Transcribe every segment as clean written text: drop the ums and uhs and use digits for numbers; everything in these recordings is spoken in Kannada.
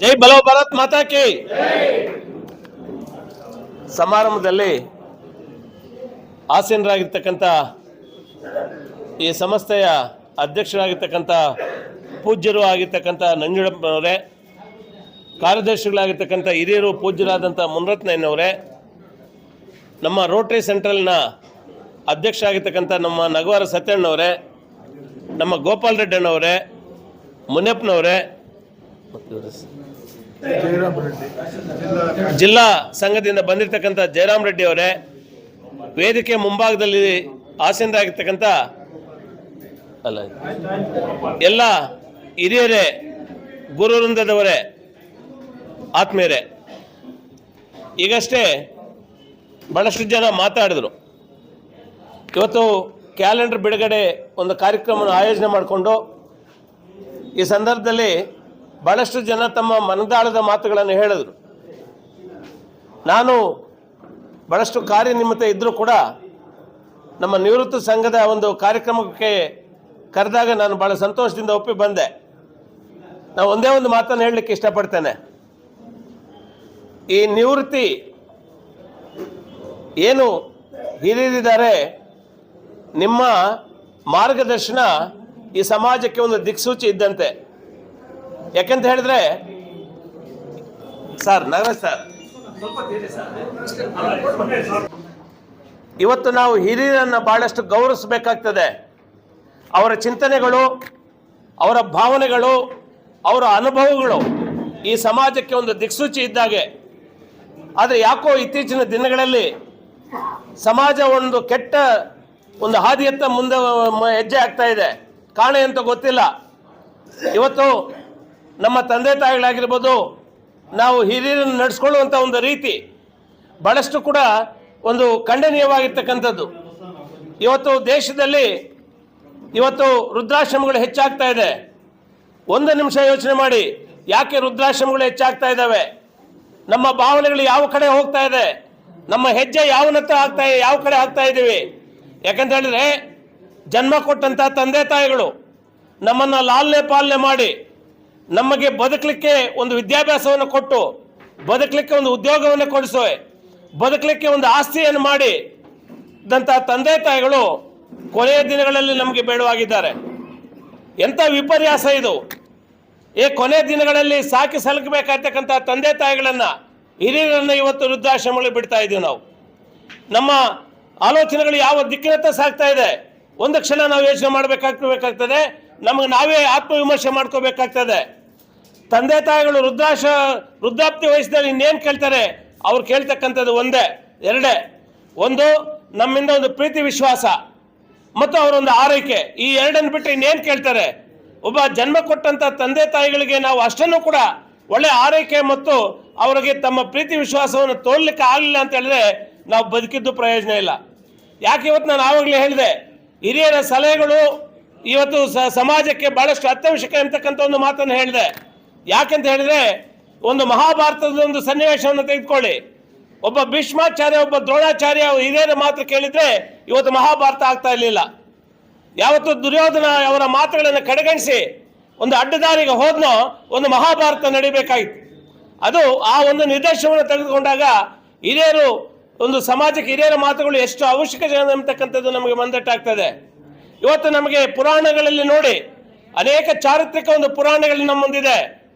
ಜೈ ಬಲೋ ಭಾರತ್ ಮಾತಾ ಕಿ. ಸಮಾರಂಭದಲ್ಲಿ ಆಸೀನರಾಗಿರ್ತಕ್ಕಂಥ ಈ ಸಂಸ್ಥೆಯ ಅಧ್ಯಕ್ಷರಾಗಿರ್ತಕ್ಕಂಥ ಪೂಜ್ಯರು ಆಗಿರ್ತಕ್ಕಂಥ ನಂಜುಂಡಪ್ಪನವರೇ, ಕಾರ್ಯದರ್ಶಿಗಳಾಗಿರ್ತಕ್ಕಂಥ ಹಿರಿಯರು ಪೂಜ್ಯರಾದಂಥ ಮುನರತ್ನಯ್ಯನವರೇ, ನಮ್ಮ ರೋಟರಿ ಸೆಂಟ್ರಲ್ನ ಅಧ್ಯಕ್ಷರಾಗಿರ್ತಕ್ಕಂಥ ನಮ್ಮ ನಗವಾರ ಸತ್ಯಣ್ಣವರೇ, ನಮ್ಮ ಗೋಪಾಲ್ ರೆಡ್ಡಿ ಅಣ್ಣವರೇ, ಮುನಿಯಪ್ಪನವರೇ, ಜಿಲ್ಲಾ ಸಂಘದಿಂದ ಬಂದಿರತಕ್ಕಂಥ ಜಯರಾಮ್ ರೆಡ್ಡಿ ಅವರೇ, ವೇದಿಕೆ ಮುಂಭಾಗದಲ್ಲಿ ಆಸೀನರಾಗಿರ್ತಕ್ಕಂಥ ಎಲ್ಲ ಹಿರಿಯರೇ, ಗುರುವೃಂದದವರೇ, ಆತ್ಮೀಯರೇ, ಈಗಷ್ಟೇ ಭಾಳಷ್ಟು ಜನ ಮಾತಾಡಿದ್ರು. ಇವತ್ತು ಕ್ಯಾಲೆಂಡರ್ ಬಿಡುಗಡೆ ಒಂದು ಕಾರ್ಯಕ್ರಮವನ್ನು ಆಯೋಜನೆ ಮಾಡಿಕೊಂಡು ಈ ಸಂದರ್ಭದಲ್ಲಿ ಭಾಳಷ್ಟು ಜನ ತಮ್ಮ ಮನದಾಳದ ಮಾತುಗಳನ್ನು ಹೇಳಿದರು. ನಾನು ಭಾಳಷ್ಟು ಕಾರ್ಯನಿಮಿತ್ತ ಇದ್ದರೂ ಕೂಡ ನಮ್ಮ ನಿವೃತ್ತ ಸಂಘದ ಒಂದು ಕಾರ್ಯಕ್ರಮಕ್ಕೆ ಕರೆದಾಗ ನಾನು ಭಾಳ ಸಂತೋಷದಿಂದ ಒಪ್ಪಿ ಬಂದೆ. ನಾನು ಒಂದೇ ಒಂದು ಮಾತನ್ನು ಹೇಳಲಿಕ್ಕೆ ಇಷ್ಟಪಡ್ತೇನೆ. ಈ ನಿವೃತ್ತಿ ಏನು ಹಿರಿಯರಿದ್ದಾರೆ, ನಿಮ್ಮ ಮಾರ್ಗದರ್ಶನ ಈ ಸಮಾಜಕ್ಕೆ ಒಂದು ದಿಕ್ಸೂಚಿ ಇದ್ದಂತೆ. ಯಾಕಂತ ಹೇಳಿದ್ರೆ ನಾಗರಾಜ್ ಸರ್, ಇವತ್ತು ನಾವು ಹಿರಿಯರನ್ನು ಬಹಳಷ್ಟು ಗೌರವಿಸಬೇಕಾಗ್ತದೆ. ಅವರ ಚಿಂತನೆಗಳು, ಅವರ ಭಾವನೆಗಳು, ಅವರ ಅನುಭವಗಳು ಈ ಸಮಾಜಕ್ಕೆ ಒಂದು ದಿಕ್ಸೂಚಿ ಇದ್ದಾಗೆ. ಆದರೆ ಯಾಕೋ ಇತ್ತೀಚಿನ ದಿನಗಳಲ್ಲಿ ಸಮಾಜ ಒಂದು ಕೆಟ್ಟ ಒಂದು ಹಾದಿಯತ್ತ ಮುಂದೆ ಹೆಜ್ಜೆ ಆಗ್ತಾ ಇದೆ. ಕಾರಣ ಅಂತ ಗೊತ್ತಿಲ್ಲ. ಇವತ್ತು ನಮ್ಮ ತಂದೆ ತಾಯಿಗಳಾಗಿರ್ಬೋದು, ನಾವು ಹಿರಿಯರನ್ನು ನಡೆಸ್ಕೊಳ್ಳುವಂಥ ಒಂದು ರೀತಿ ಭಾಳಷ್ಟು ಕೂಡ ಒಂದು ಖಂಡನೀಯವಾಗಿರ್ತಕ್ಕಂಥದ್ದು. ಇವತ್ತು ದೇಶದಲ್ಲಿ ಇವತ್ತು ವೃದ್ಧಾಶ್ರಮಗಳು ಹೆಚ್ಚಾಗ್ತಾ ಇದೆ. ಒಂದು ನಿಮಿಷ ಯೋಚನೆ ಮಾಡಿ, ಯಾಕೆ ವೃದ್ಧಾಶ್ರಮಗಳು ಹೆಚ್ಚಾಗ್ತಾ ಇದ್ದಾವೆ? ನಮ್ಮ ಭಾವನೆಗಳು ಯಾವ ಕಡೆ ಹೋಗ್ತಾ ಇದೆ? ನಮ್ಮ ಹೆಜ್ಜೆ ಯಾವನತ್ತ ಯಾವ ಕಡೆ ಆಗ್ತಾ ಇದ್ದೀವಿ? ಯಾಕಂತ ಹೇಳಿದ್ರೆ, ಜನ್ಮ ಕೊಟ್ಟಂಥ ತಂದೆ ತಾಯಿಗಳು ನಮ್ಮನ್ನು ಲಾಲನೆ ಪಾಲನೆ ಮಾಡಿ ನಮಗೆ ಬದುಕಲಿಕ್ಕೆ ಒಂದು ವಿದ್ಯಾಭ್ಯಾಸವನ್ನು ಕೊಟ್ಟು, ಬದುಕಲಿಕ್ಕೆ ಒಂದು ಉದ್ಯೋಗವನ್ನು ಕೊಡಿಸೋ, ಬದುಕಲಿಕ್ಕೆ ಒಂದು ಆಸ್ತಿಯನ್ನು ಮಾಡಿ ದಂಥ ತಂದೆ ತಾಯಿಗಳು ಕೊನೆಯ ದಿನಗಳಲ್ಲಿ ನಮಗೆ ಬೇಡವಾಗಿದ್ದಾರೆ. ಎಂಥ ವಿಪರ್ಯಾಸ ಇದು! ಕೊನೆಯ ದಿನಗಳಲ್ಲಿ ಸಾಕಿ ಸಲಕಬೇಕಾಗ್ತಕ್ಕಂಥ ತಂದೆ ತಾಯಿಗಳನ್ನು, ಹಿರಿಯರನ್ನು ಇವತ್ತು ವೃದ್ಧಾಶ್ರಮಗಳಿಗೆ ಬಿಡ್ತಾ ಇದ್ದೀವಿ ನಾವು. ನಮ್ಮ ಆಲೋಚನೆಗಳು ಯಾವ ದಿಕ್ಕಿನತ್ತ ಸಾಗ್ತಾ ಇದೆ? ಒಂದು ಕ್ಷಣ ನಾವು ಯೋಚನೆ ಮಾಡಬೇಕಾಗ್ತದೆ. ನಮಗೆ ನಾವೇ ಆತ್ಮವಿಮರ್ಶೆ ಮಾಡ್ಕೋಬೇಕಾಗ್ತದೆ. ತಂದೆ ತಾಯಿಗಳು ವೃದ್ಧಾಪ್ತಿ ವಯಸ್ಸಿನಲ್ಲಿ ಇನ್ನೇನು ಕೇಳ್ತಾರೆ? ಅವ್ರು ಕೇಳ್ತಕ್ಕಂಥದ್ದು ಎರಡೇ. ಒಂದು, ನಮ್ಮಿಂದ ಒಂದು ಪ್ರೀತಿ ವಿಶ್ವಾಸ ಮತ್ತು ಅವರೊಂದು ಆರೈಕೆ. ಈ ಎರಡನ್ನು ಬಿಟ್ಟರೆ ಇನ್ನೇನು ಕೇಳ್ತಾರೆ? ಒಬ್ಬ ಜನ್ಮ ಕೊಟ್ಟಂಥ ತಂದೆ ತಾಯಿಗಳಿಗೆ ನಾವು ಅಷ್ಟನ್ನು ಕೂಡ ಒಳ್ಳೆ ಆರೈಕೆ ಮತ್ತು ಅವರಿಗೆ ತಮ್ಮ ಪ್ರೀತಿ ವಿಶ್ವಾಸವನ್ನು ತೋರ್ಲಿಕ್ಕೆ ಆಗಲಿಲ್ಲ ಅಂತ ಹೇಳಿದ್ರೆ ನಾವು ಬದುಕಿದ್ದು ಪ್ರಯೋಜನ ಇಲ್ಲ. ಯಾಕೆ ಇವತ್ತು ನಾನು ಆವಾಗಲೇ ಹೇಳಿದೆ, ಹಿರಿಯರ ಸಲಹೆಗಳು ಇವತ್ತು ಸಮಾಜಕ್ಕೆ ಬಹಳಷ್ಟು ಅತ್ಯವಶ್ಯಕ ಎಂಬತಕ್ಕಂಥ ಒಂದು ಮಾತನ್ನು ಹೇಳಿದೆ. ಯಾಕೆಂತ ಹೇಳಿದ್ರೆ, ಒಂದು ಮಹಾಭಾರತದ ಒಂದು ಸನ್ನಿವೇಶವನ್ನು ತೆಗೆದುಕೊಳ್ಳಿ. ಒಬ್ಬ ಭೀಷ್ಮಾಚಾರ್ಯ, ಒಬ್ಬ ದ್ರೋಣಾಚಾರ್ಯ ಹಿರಿಯರ ಮಾತು ಕೇಳಿದ್ರೆ ಇವತ್ತು ಮಹಾಭಾರತ ಆಗ್ತಾ ಇರಲಿಲ್ಲ. ಯಾವತ್ತು ದುರ್ಯೋಧನ ಅವರ ಮಾತುಗಳನ್ನು ಕಡೆಗಣಿಸಿ ಒಂದು ಅಡ್ಡದಾರಿಗೆ ಹೋದ್ನೋ ಒಂದು ಮಹಾಭಾರತ ನಡಿಬೇಕಾಗಿತ್ತು. ಅದು ಆ ಒಂದು ನಿರ್ದೇಶನವನ್ನು ತೆಗೆದುಕೊಂಡಾಗ ಹಿರಿಯರು ಒಂದು ಸಮಾಜಕ್ಕೆ ಹಿರಿಯರ ಮಾತುಗಳು ಎಷ್ಟು ಅವಶ್ಯಕ ಎಂಬತಕ್ಕಂಥದ್ದು ನಮಗೆ ಮಂದಟ್ಟಾಗ್ತದೆ. ಇವತ್ತು ನಮಗೆ ಪುರಾಣಗಳಲ್ಲಿ ನೋಡಿ, ಅನೇಕ ಚಾರಿತ್ರಿಕ ಒಂದು ಪುರಾಣಗಳು ನಮ್ಮ ಮುಂದಿದೆ.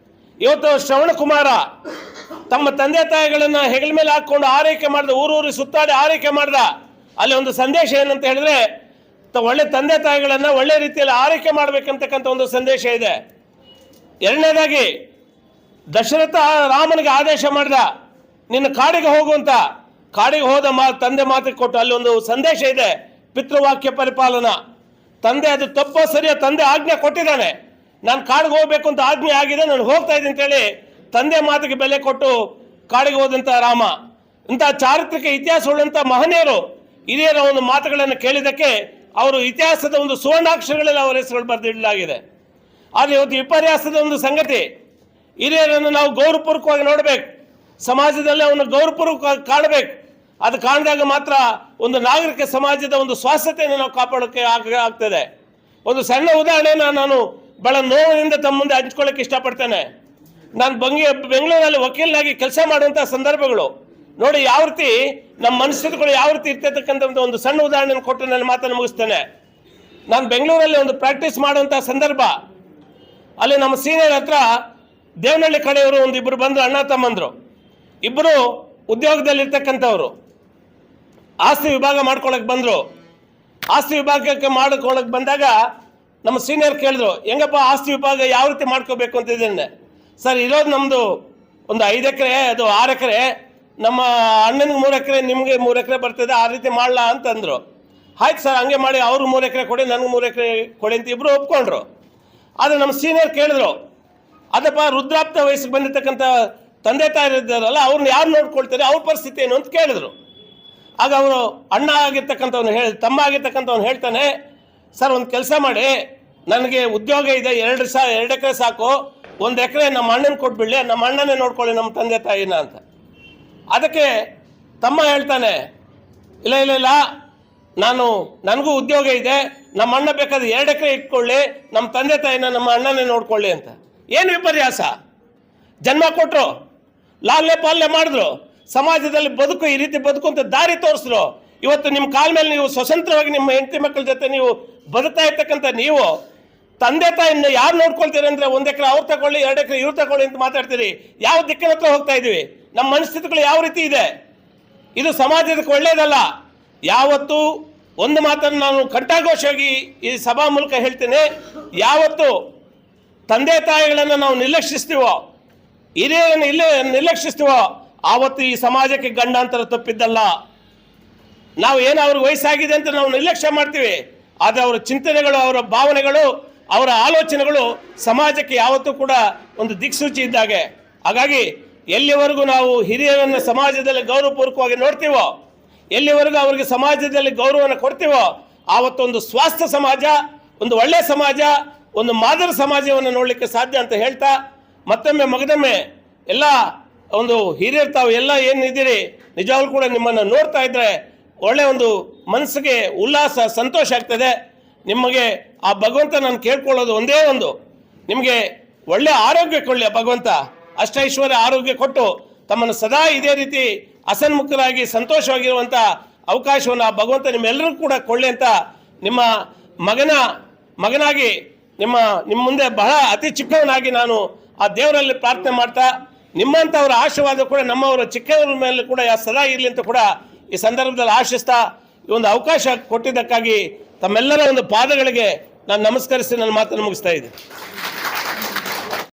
ಇವತ್ತು ಶ್ರವಣ ಕುಮಾರ ತಮ್ಮ ತಂದೆ ತಾಯಿಗಳನ್ನು ಹೆಗಲ ಮೇಲೆ ಹಾಕೊಂಡು ಆರೈಕೆ ಮಾಡಿದ, ಊರೂರಿ ಸುತ್ತಾಡಿ ಆರೈಕೆ ಮಾಡಿದ. ಅಲ್ಲಿ ಒಂದು ಸಂದೇಶ ಏನಂತ ಹೇಳಿದ್ರೆ, ಒಳ್ಳೆ ತಂದೆ ತಾಯಿಗಳನ್ನು ಒಳ್ಳೆ ರೀತಿಯಲ್ಲಿ ಆರೈಕೆ ಮಾಡಬೇಕಂತಕ್ಕಂಥ ಒಂದು ಸಂದೇಶ ಇದೆ. ಎರಡನೇದಾಗಿ, ದಶರಥ ರಾಮನಿಗೆ ಆದೇಶ ಮಾಡಿದ, ನಿನ್ನ ಕಾಡಿಗೆ ಹೋಗುವಂತ. ಕಾಡಿಗೆ ಹೋದ ತಂದೆ ಮಾತಿಗೆ ಕೊಟ್ಟು ಅಲ್ಲಿ ಒಂದು ಸಂದೇಶ ಇದೆ, ಪಿತೃವಾಕ್ಯ ಪರಿಪಾಲನಾ. ತಂದೆ ಅದು ತಪ್ಪೋ ಸರಿಯೋ, ತಂದೆ ಆಜ್ಞೆ ಕೊಟ್ಟಿದ್ದಾನೆ, ನಾನು ಕಾಡಿಗೆ ಹೋಗ್ಬೇಕು ಅಂತ ಆಜ್ಞೆ ಆಗಿದೆ, ನಾನು ಹೋಗ್ತಾ ಇದ್ದೀನಿ ಅಂತೇಳಿ ತಂದೆ ಮಾತಿಗೆ ಬೆಲೆ ಕೊಟ್ಟು ಕಾಡಿಗೆ ಹೋದಂಥ ರಾಮ. ಇಂಥ ಚಾರಿತ್ರಿಕ ಇತಿಹಾಸವುಳ್ಳಂಥ ಮಹನೀಯರು ಹಿರಿಯರ ಒಂದು ಮಾತುಗಳನ್ನು ಕೇಳಿದ್ದಕ್ಕೆ ಅವರು ಇತಿಹಾಸದ ಒಂದು ಸುವರ್ಣಾಕ್ಷರಗಳಲ್ಲಿ ಅವರ ಹೆಸರುಗಳು ಬರೆದಿಡಲಾಗಿದೆ. ಆದರೆ ಇವತ್ತು ವಿಪರ್ಯಾಸದ ಒಂದು ಸಂಗತಿ, ಹಿರಿಯರನ್ನು ನಾವು ಗೌರವಪೂರ್ವಕವಾಗಿ ನೋಡಬೇಕು, ಸಮಾಜದಲ್ಲಿ ಅವನು ಗೌರವಪೂರ್ವಕವಾಗಿ ಕಾಣಬೇಕು. ಅದು ಕಾಣಿದಾಗ ಮಾತ್ರ ಒಂದು ನಾಗರಿಕ ಸಮಾಜದ ಒಂದು ಸ್ವಾಸ್ಥ್ಯತೆಯನ್ನು ನಾವು ಕಾಪಾಡೋಕ್ಕೆ ಆಗ್ತದೆ. ಒಂದು ಸಣ್ಣ ಉದಾಹರಣೆಯನ್ನು ನಾನು ಬಹಳ ನೋವಿನಿಂದ ತಮ್ಮ ಮುಂದೆ ಹಂಚ್ಕೊಳ್ಳೋಕೆ ಇಷ್ಟಪಡ್ತೇನೆ. ನಾನು ಬೆಂಗಳೂರಲ್ಲಿ ವಕೀಲನಾಗಿ ಕೆಲಸ ಮಾಡುವಂಥ ಸಂದರ್ಭಗಳು ನೋಡಿ, ಯಾವ ರೀತಿ ನಮ್ಮ ಮನಸ್ಥಿತಿಗಳು ಯಾವ ರೀತಿ ಇರ್ತಕ್ಕಂಥ ಒಂದು ಸಣ್ಣ ಉದಾಹರಣೆ ಕೊಟ್ಟು ನನ್ನ ಮಾತನ್ನು ಮುಗಿಸ್ತೇನೆ. ನಾನು ಬೆಂಗಳೂರಲ್ಲಿ ಒಂದು ಪ್ರಾಕ್ಟೀಸ್ ಮಾಡುವಂಥ ಸಂದರ್ಭ, ಅಲ್ಲಿ ನಮ್ಮ ಸೀನಿಯರ್ ಹತ್ರ ದೇವನಹಳ್ಳಿ ಕಡೆಯವರು ಒಂದಿಬ್ಬರು ಬಂದರು, ಅಣ್ಣ ತಮ್ಮಂದರು ಇಬ್ಬರು ಉದ್ಯೋಗದಲ್ಲಿ ಇರ್ತಕ್ಕಂಥವ್ರು. ಆಸ್ತಿ ವಿಭಾಗ ಮಾಡ್ಕೊಳಕ್ಕೆ ಬಂದರು. ಆಸ್ತಿ ವಿಭಾಗಕ್ಕೆ ಮಾಡ್ಕೊಳಕ್ಕೆ ಬಂದಾಗ ನಮ್ಮ ಸೀನಿಯರ್ ಕೇಳಿದ್ರು, ಹೆಂಗಪ್ಪ ಆಸ್ತಿ ವಿಭಾಗ ಯಾವ ರೀತಿ ಮಾಡ್ಕೋಬೇಕು ಅಂತಿದ್ದೇನೆ. ಸರ್, ಇರೋದು ನಮ್ಮದು ಒಂದು 5 ಎಕರೆ, ಅದು 6 ಎಕರೆ, ನಮ್ಮ ಅಣ್ಣನಿಗೆ 3 ಎಕರೆ, ನಿಮಗೆ 3 ಎಕರೆ ಬರ್ತದೆ, ಆ ರೀತಿ ಮಾಡಲಾ ಅಂತಂದರು. ಆಯ್ತು ಸರ್, ಹಂಗೆ ಮಾಡಿ ಅವರು 3 ಎಕರೆ ಕೊಡಿ, ನನಗೆ 3 ಎಕರೆ ಕೊಡಿ ಅಂತ ಇಬ್ಬರು ಒಪ್ಕೊಂಡ್ರು. ಆದರೆ ನಮ್ಮ ಸೀನಿಯರ್ ಕೇಳಿದ್ರು, ಅದಪ್ಪ ವೃದ್ಧಾಪ್ತ ವಯಸ್ಸಿಗೆ ಬಂದಿರ್ತಕ್ಕಂಥ ತಂದೆ ತಾಯಿ ಇದ್ದಾರಲ್ಲ, ಅವ್ರನ್ನ ಯಾರು ನೋಡ್ಕೊಳ್ತಾರೆ, ಅವ್ರ ಪರಿಸ್ಥಿತಿ ಏನು ಅಂತ ಕೇಳಿದ್ರು. ಆಗ ಅವರು ಅಣ್ಣ ಆಗಿರ್ತಕ್ಕಂಥವ್ನು ತಮ್ಮ ಆಗಿರ್ತಕ್ಕಂಥವ್ನು ಹೇಳ್ತಾನೆ, ಸರ್ ಒಂದು ಕೆಲಸ ಮಾಡಿ, ನನಗೆ ಉದ್ಯೋಗ ಇದೆ, 2 ಎಕರೆ ಸಾಕು, 1 ಎಕರೆ ನಮ್ಮ ಅಣ್ಣನ ಕೊಟ್ಬಿಡಲಿ, ನಮ್ಮ ಅಣ್ಣನೇ ನೋಡ್ಕೊಳ್ಳಿ ನಮ್ಮ ತಂದೆ ತಾಯಿನ ಅಂತ. ಅದಕ್ಕೆ ತಮ್ಮ ಹೇಳ್ತಾನೆ, ಇಲ್ಲ ಇಲ್ಲ ಇಲ್ಲ, ನನಗೂ ಉದ್ಯೋಗ ಇದೆ, ನಮ್ಮ ಅಣ್ಣ ಬೇಕಾದ್ರೆ 2 ಎಕರೆ ಇಟ್ಕೊಳ್ಳಿ, ನಮ್ಮ ತಂದೆ ತಾಯಿನ ನಮ್ಮ ಅಣ್ಣನೇ ನೋಡ್ಕೊಳ್ಳಿ ಅಂತ. ಏನು ವಿಪರ್ಯಾಸ! ಜನ್ಮ ಕೊಟ್ಟರು, ಲಾಲ್ನೆ ಪಾಲನೆ ಮಾಡಿದ್ರು, ಸಮಾಜದಲ್ಲಿ ಬದುಕು ಈ ರೀತಿ ಬದುಕು ಅಂತ ದಾರಿ ತೋರಿಸಿದ್ರು. ಇವತ್ತು ನಿಮ್ಮ ಕಾಲ ಮೇಲೆ ನೀವು ಸ್ವತಂತ್ರವಾಗಿ ನಿಮ್ಮ ಹೆಂಡತಿ ಮಕ್ಕಳ ಜೊತೆ ನೀವು ಬದುಕ್ತಾ ಇರ್ತಕ್ಕಂಥ ನೀವು ತಂದೆ ತಾಯಿನ ಯಾರು ನೋಡ್ಕೊಳ್ತೀರಿ ಅಂದರೆ 1 ಎಕರೆ ಅವ್ರು ತಗೊಳ್ಳಿ, 2 ಎಕರೆ ಇವ್ರು ತಗೊಳ್ಳಿ ಅಂತ ಮಾತಾಡ್ತೀರಿ. ಯಾವ ದಿಕ್ಕಿನ ಹತ್ರ ಹೋಗ್ತಾ ಇದ್ದೀವಿ? ನಮ್ಮ ಮನಸ್ಥಿತಿಗಳು ಯಾವ ರೀತಿ ಇದೆ? ಇದು ಸಮಾಜಕ್ಕೆ ಒಳ್ಳೆಯದಲ್ಲ. ಯಾವತ್ತು ಒಂದು ಮಾತನ್ನು ನಾನು ಕಂಠಘೋಷವಾಗಿ ಈ ಸಭಾ ಮೂಲಕ ಹೇಳ್ತೇನೆ, ಯಾವತ್ತು ತಂದೆ ತಾಯಿಗಳನ್ನು ನಾವು ನಿರ್ಲಕ್ಷಿಸ್ತೀವೋ, ಹಿರಿಯರನ್ನು ಇಲ್ಲೇ ನಿರ್ಲಕ್ಷಿಸ್ತೀವೋ, ಆವತ್ತು ಈ ಸಮಾಜಕ್ಕೆ ಗಂಡಾಂತರ ತಪ್ಪಿದ್ದಲ್ಲ. ನಾವು ಏನು ಅವ್ರಿಗೆ ವಯಸ್ಸಾಗಿದೆ ಅಂತ ನಾವು ನಿರ್ಲಕ್ಷ್ಯ ಮಾಡ್ತೀವಿ, ಆದರೆ ಅವರ ಚಿಂತನೆಗಳು, ಅವರ ಭಾವನೆಗಳು, ಅವರ ಆಲೋಚನೆಗಳು ಸಮಾಜಕ್ಕೆ ಯಾವತ್ತೂ ಕೂಡ ಒಂದು ದಿಕ್ಸೂಚಿ ಇದ್ದಾಗೆ. ಹಾಗಾಗಿ ಎಲ್ಲಿವರೆಗೂ ನಾವು ಹಿರಿಯರನ್ನು ಸಮಾಜದಲ್ಲಿ ಗೌರವಪೂರ್ವಕವಾಗಿ ನೋಡ್ತೀವೋ, ಎಲ್ಲಿವರೆಗೂ ಅವರಿಗೆ ಸಮಾಜದಲ್ಲಿ ಗೌರವವನ್ನು ಕೊಡ್ತೀವೋ, ಆವತ್ತೊಂದು ಸ್ವಾಸ್ಥ್ಯ ಸಮಾಜ, ಒಂದು ಒಳ್ಳೆಯ ಸಮಾಜ, ಒಂದು ಮಾದರಿ ಸಮಾಜವನ್ನು ನೋಡಲಿಕ್ಕೆ ಸಾಧ್ಯ ಅಂತ ಹೇಳ್ತಾ, ಮತ್ತೊಮ್ಮೆ ಮಗದೊಮ್ಮೆ ಎಲ್ಲ ಒಂದು ಹಿರಿಯರು ತಾವು ಎಲ್ಲ ಏನಿದ್ದೀರಿ, ನಿಜವಾಗ್ಲೂ ಕೂಡ ನಿಮ್ಮನ್ನು ನೋಡ್ತಾ ಇದ್ದರೆ ಒಳ್ಳೆಯ ಒಂದು ಮನಸ್ಸಿಗೆ ಉಲ್ಲಾಸ, ಸಂತೋಷ ಆಗ್ತದೆ. ನಿಮಗೆ ಆ ಭಗವಂತ ನಾನು ಕೇಳ್ಕೊಳ್ಳೋದು ಒಂದೇ ಒಂದು, ನಿಮಗೆ ಒಳ್ಳೆಯ ಆರೋಗ್ಯ ಕೊಡಲಿ ಆ ಭಗವಂತ, ಅಷ್ಟೈಶ್ವರ್ಯ ಆರೋಗ್ಯ ಕೊಟ್ಟು ತಮ್ಮನ್ನು ಸದಾ ಇದೇ ರೀತಿ ಹಸನ್ಮುಖರಾಗಿ ಸಂತೋಷವಾಗಿರುವಂಥ ಅವಕಾಶವನ್ನು ಆ ಭಗವಂತ ನಿಮ್ಮೆಲ್ಲರಿಗೂ ಕೂಡ ಕೊಳ್ಳಿ ಅಂತ ನಿಮ್ಮ ಮಗನಾಗಿ ನಿಮ್ಮ ಮುಂದೆ ಬಹಳ ಅತಿ ಚಿಕ್ಕವನಾಗಿ ನಾನು ಆ ದೇವರಲ್ಲಿ ಪ್ರಾರ್ಥನೆ ಮಾಡ್ತಾ, ನಿಮ್ಮಂಥವರ ಆಶೀರ್ವಾದ ಕೂಡ ನಮ್ಮವರ ಚಿಕ್ಕವರ ಮೇಲೆ ಕೂಡ ಸದಾ ಇರಲಿ ಅಂತ ಕೂಡ ಈ ಸಂದರ್ಭದಲ್ಲಿ ಆಶಿಸ್ತಾ, ಈ ಒಂದು ಅವಕಾಶ ಕೊಟ್ಟಿದ್ದಕ್ಕಾಗಿ ತಮ್ಮೆಲ್ಲರ ಒಂದು ಪಾದಗಳಿಗೆ ನಾನು ನಮಸ್ಕರಿಸಿ ನನ್ನ ಮಾತನ್ನು ಮುಗಿಸ್ತಾ ಇದ್ದೀನಿ.